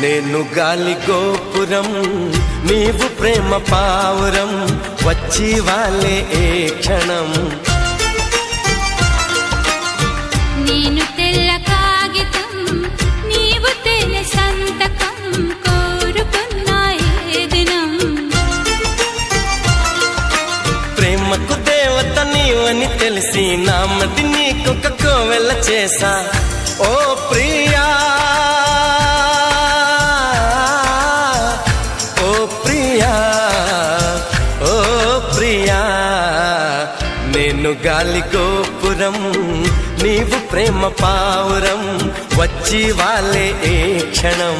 నేను గాలి గోపురం నీవు ప్రేమ పావురం వచ్చి వాలే ఏ క్షణం నేను తెల్ల కాగితం నీవు తెల్ల సంతకం కోరుకున్న ఏ దినం ప్రేమకు దేవత నీవని తెలిసి నామది నీకొక కోవెల చేసా ఓ ప్రియా నేను గాలి గోపురం నీవు ప్రేమ పావురం వచ్చి వాలే ఏ క్షణం